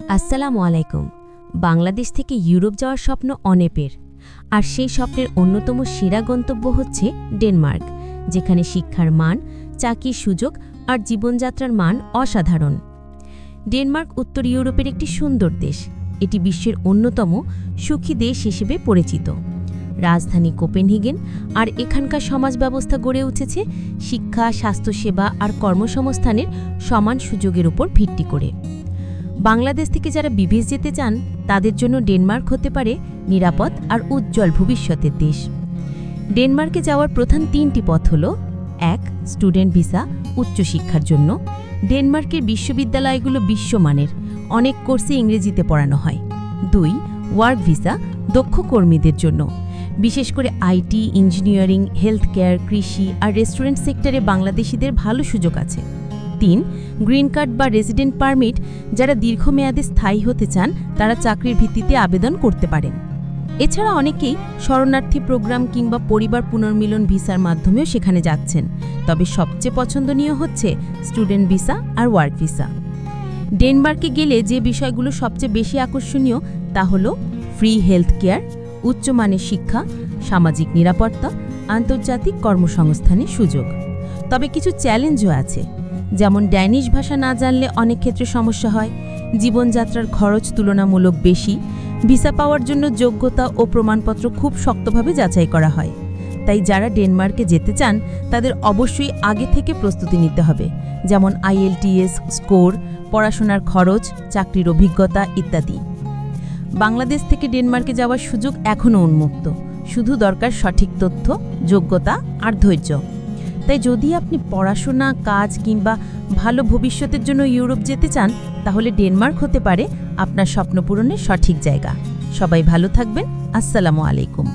আসসালামু আলাইকুম। বাংলাদেশ থেকে ইউরোপ যাওয়ার স্বপ্ন অনেকের, আর সেই স্বপ্নের অন্যতম সেরা গন্তব্য হচ্ছে ডেনমার্ক, যেখানে শিক্ষার মান, চাকরির সুযোগ আর জীবনযাত্রার মান অসাধারণ। ডেনমার্ক উত্তর ইউরোপের একটি সুন্দর দেশ। এটি বিশ্বের অন্যতম সুখী দেশ হিসেবে পরিচিত। রাজধানী কোপেনহেগেন আর এখানকার সমাজ ব্যবস্থা গড়ে উঠেছে শিক্ষা, স্বাস্থ্যসেবা আর কর্মসংস্থানের সমান সুযোগের উপর ভিত্তি করে। বাংলাদেশ থেকে যারা বিদেশ যেতে চান তাদের জন্য ডেনমার্ক হতে পারে নিরাপদ আর উজ্জ্বল ভবিষ্যতের দেশ। ডেনমার্কে যাওয়ার প্রধান ৩টি পথ হল: ১. স্টুডেন্ট ভিসা, উচ্চশিক্ষার জন্য। ডেনমার্কের বিশ্ববিদ্যালয়গুলো বিশ্বমানের, অনেক কোর্সে ইংরেজিতে পড়ানো হয়। ২. ওয়ার্ক ভিসা, দক্ষ কর্মীদের জন্য। বিশেষ করে আইটি, ইঞ্জিনিয়ারিং, হেলথ কেয়ার, কৃষি আর রেস্টুরেন্ট সেক্টরে বাংলাদেশিদের ভালো সুযোগ আছে। ৩. গ্রিন কার্ড বা রেসিডেন্ট পারমিট, যারা দীর্ঘমেয়াদে স্থায়ী হতে চান তারা চাকরির ভিত্তিতে আবেদন করতে পারেন। এছাড়া অনেকেই শরণার্থী প্রোগ্রাম কিংবা পরিবার পুনর্মিলন ভিসার মাধ্যমেও সেখানে যাচ্ছেন, তবে সবচেয়ে পছন্দনীয় হচ্ছে স্টুডেন্ট ভিসা আর ওয়ার্ক ভিসা। ডেনমার্কে গেলে যে বিষয়গুলো সবচেয়ে বেশি আকর্ষণীয় তা হল ফ্রি হেলথ কেয়ার, উচ্চমানের শিক্ষা, সামাজিক নিরাপত্তা, আন্তর্জাতিক কর্মসংস্থানের সুযোগ। তবে কিছু চ্যালেঞ্জও আছে, যেমন ড্যানিশ ভাষা না জানলে অনেক ক্ষেত্রে সমস্যা হয়, জীবনযাত্রার খরচ তুলনামূলক বেশি, ভিসা পাওয়ার জন্য যোগ্যতা ও প্রমাণপত্র খুব শক্তভাবে যাচাই করা হয়। তাই যারা ডেনমার্কে যেতে চান তাদের অবশ্যই আগে থেকে প্রস্তুতি নিতে হবে, যেমন IELTS স্কোর, পড়াশোনার খরচ, চাকরির অভিজ্ঞতা ইত্যাদি। বাংলাদেশ থেকে ডেনমার্কে যাওয়ার সুযোগ এখনও উন্মুক্ত, শুধু দরকার সঠিক তথ্য, যোগ্যতা আর ধৈর্য। তাই যদি আপনি পড়াশোনা, কাজ কিংবা ভালো ভবিষ্যতের জন্য ইউরোপ যেতে চান তাহলে ডেনমার্ক হতে পারে আপনার স্বপ্ন পূরণের সঠিক জায়গা। সবাই ভালো থাকবেন। আসসালামু আলাইকুম।